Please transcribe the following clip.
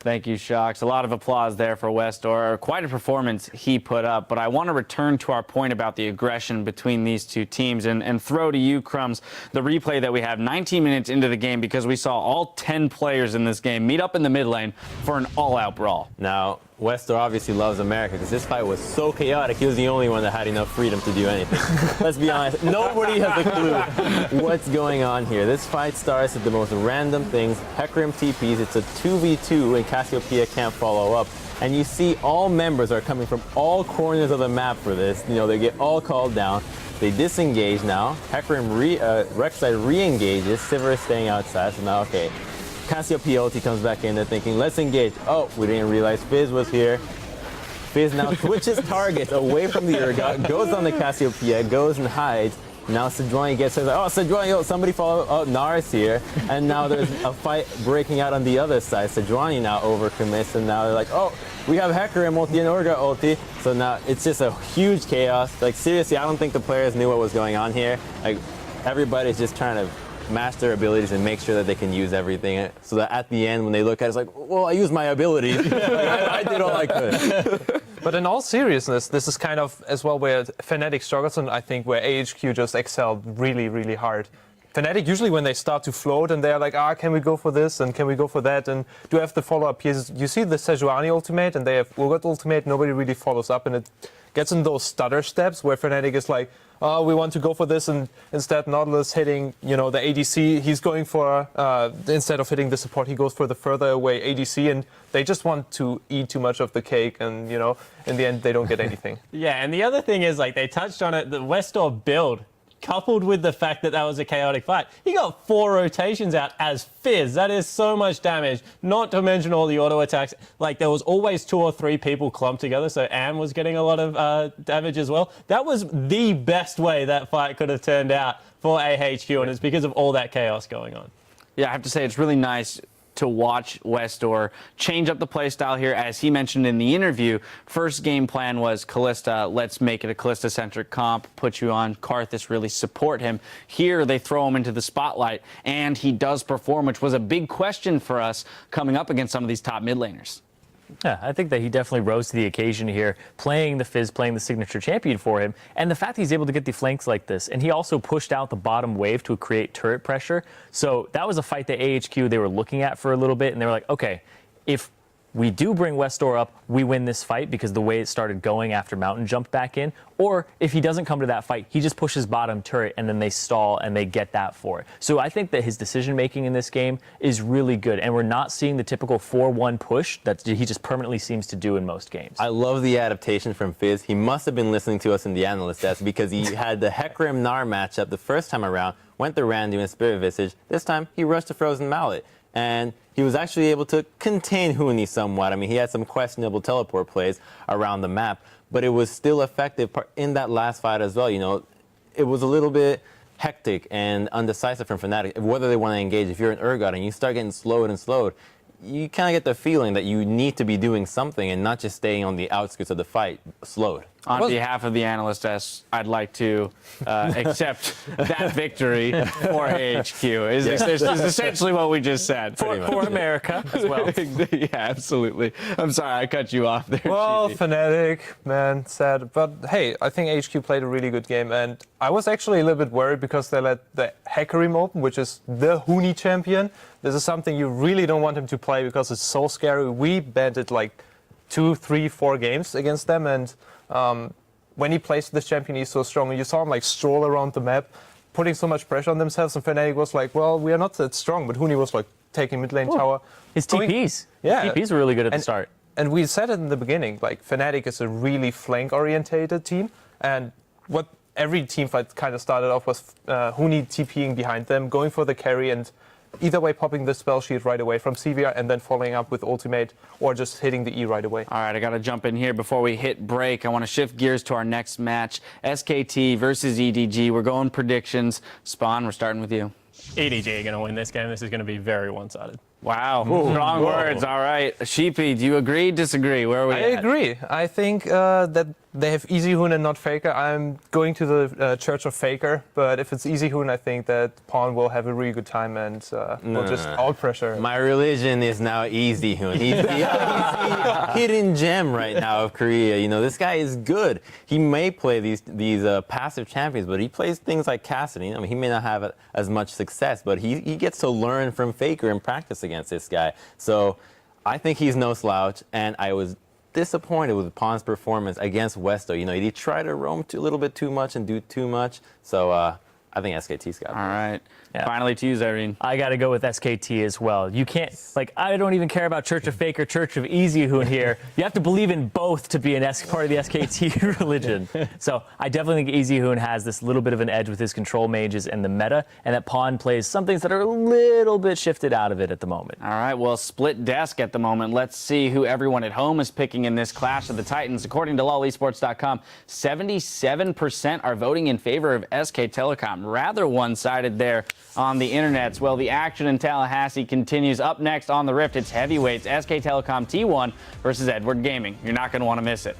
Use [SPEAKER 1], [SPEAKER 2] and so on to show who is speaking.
[SPEAKER 1] Thank you, Shocks. A lot of applause there for Westor. Quite a performance he put up. But I want to return to our point about the aggression between these two teams and throw to you, Crumbs, the replay that we have 19 minutes into the game, because we saw all 10 players in this game meet up in the mid lane for an all-out brawl.
[SPEAKER 2] Now, Westor obviously loves America because this fight was so chaotic. He was the only one that had enough freedom to do anything. Let's be honest, nobody has a clue what's going on here. This fight starts with the most random things. Hecarim TPs, it's a 2v2 and Cassiopeia can't follow up. And you see all members are coming from all corners of the map for this. You know, they get all called down. They disengage now. Hecarim Rek'Sai re-engages. Sivir is staying outside, so now, okay. Cassiopeia ulti comes back in, they're thinking, let's engage. Oh, we didn't realize Fizz was here. Fizz now switches targets away from the Urgot, goes on the Cassiopeia, goes and hides. Now Sejuani gets his, oh, Sejuani, oh, somebody follow, oh, Nara's here. And now there's a fight breaking out on the other side. Sejuani now overcommits, and now they're like, oh, we have Hecarim ulti and Urgot ulti. So now it's just a huge chaos. Like, seriously, I don't think the players knew what was going on here. Like, everybody's just trying to match their abilities and make sure that they can use everything, so that at the end when they look at it, it's like, well, I used my abilities. I did all I could.
[SPEAKER 3] But in all seriousness, this is kind of as well where Fnatic struggles, and I think where AHQ just excelled really, really hard. Fnatic, usually when they start to float and they're like, can we go for this and can we go for that, and do I have the follow-up pieces? You see the Sejuani ultimate and they have Urgot ultimate, nobody really follows up, and it gets in those stutter steps where Fnatic is like, oh, we want to go for this, and instead Nautilus hitting, you know, the ADC, he's going for, instead of hitting the support, he goes for the further away ADC, and they just want to eat too much of the cake, and, you know, in the end, they don't get anything.
[SPEAKER 4] Yeah, and the other thing is, like, they touched on it, the Westor build, coupled with the fact that that was a chaotic fight, he got 4 rotations out as Fizz. That is so much damage, not to mention all the auto attacks. Like, there was always 2 or 3 people clumped together, so Am was getting a lot of damage as well. That was the best way that fight could have turned out for AHQ, and it's because of all that chaos going on.
[SPEAKER 1] Yeah, I have to say, it's really nice to watch Westor change up the play style here. As he mentioned in the interview, first game plan was Kalista, let's make it a Kalista-centric comp, put you on Karthus, really support him. Here, they throw him into the spotlight, and he does perform, which was a big question for us coming up against some of these top mid laners.
[SPEAKER 5] Yeah, I think that he definitely rose to the occasion here, playing the Fizz, playing the signature champion for him, and the fact that he's able to get the flanks like this, and he also pushed out the bottom wave to create turret pressure. So that was a fight that AHQ, they were looking at for a little bit, and they were like, okay, if we do bring Westor up, we win this fight because the way it started going after Mountain jumped back in. Or if he doesn't come to that fight, he just pushes bottom turret and then they stall and they get that for it. So I think that his decision-making in this game is really good. And we're not seeing the typical 4-1 push that he just permanently seems to do in most games.
[SPEAKER 2] I love the adaptation from Fizz. He must have been listening to us in the analyst desk because he had the Hecarim Gnar matchup the first time around, went the Randu and Spirit Visage. This time, he rushed to Frozen Mallet. And he was actually able to contain Huni somewhat. I mean, he had some questionable teleport plays around the map, but it was still effective in that last fight as well. You know, it was a little bit hectic and undecisive from Fnatic whether they want to engage. If you're an Urgot and you start getting slowed and slowed, you kind of get the feeling that you need to be doing something and not just staying on the outskirts of the fight, slowed.
[SPEAKER 1] On behalf of the analyst desk, I'd like to accept that victory for AHQ. Is essentially what we just said.
[SPEAKER 5] For America as well.
[SPEAKER 1] Yeah, absolutely. I'm sorry, I cut you off there.
[SPEAKER 3] Well,
[SPEAKER 1] Chibi.
[SPEAKER 3] Fnatic, man, sad. But hey, I think AHQ played a really good game, and I was actually a little bit worried because they let the Hecarim open, which is the Huni champion. This is something you really don't want him to play because it's so scary. We banned it like 2, 3, 4 games against them, and when he plays this champion, he's so strong. And you saw him like stroll around the map, putting so much pressure on themselves. And Fnatic was like, well, we are not that strong. But Huni was like taking mid lane tower.
[SPEAKER 5] His TPs.
[SPEAKER 3] Yeah.
[SPEAKER 5] His TPs were really good at the start.
[SPEAKER 3] And we said it in the beginning, like Fnatic is a really flank-orientated team. And what every team fight kind of started off was Huni TPing behind them, going for the carry, and either way popping the spell sheet right away from CVR and then following up with ultimate or just hitting the E right away.
[SPEAKER 1] All right, I got to jump in here before we hit break. I want to shift gears to our next match, SKT versus EDG. We're going predictions. Spawn, we're starting with you.
[SPEAKER 4] EDG are going to win this game. This is going to be very one-sided.
[SPEAKER 1] Wow, strong words. All right. Sheepy, do you agree, disagree? Where are we
[SPEAKER 3] I
[SPEAKER 1] at?
[SPEAKER 3] agree. I think that they have Easy Hoon and not Faker. I'm going to the Church of Faker, but if it's Easy Hoon, I think that Pawn will have a really good time and will just out pressure.
[SPEAKER 2] My religion is now Easy Hoon. He's the hidden gem right now of Korea. You know, this guy is good. He may play these passive champions, but he plays things like Cassidy. I mean, he may not have as much success, but he gets to learn from Faker and practice against this guy. So I think he's no slouch, and I was disappointed with Pawn's performance against Westo. You know, he tried to roam a little bit too much and do too much. So I think SKT's got it.
[SPEAKER 1] All right.
[SPEAKER 5] Yeah.
[SPEAKER 1] Finally to you, Zareen.
[SPEAKER 5] I got to go with SKT as well. You can't, like, I don't even care about Church of Faker, Church of Easy Hoon here. You have to believe in both to be part of the SKT religion. So I definitely think Easy Hoon has this little bit of an edge with his control mages and the meta, and that Pawn plays some things that are a little bit shifted out of it at the moment.
[SPEAKER 1] All right, well, split desk at the moment. Let's see who everyone at home is picking in this Clash of the Titans. According to LoleEsports.com, 77% are voting in favor of SK Telecom. Rather one-sided there on the internets. Well, the action in Tallahassee continues. Up next on the Rift, it's heavyweights, SK Telecom T1 versus Edward Gaming. You're not going to want to miss it.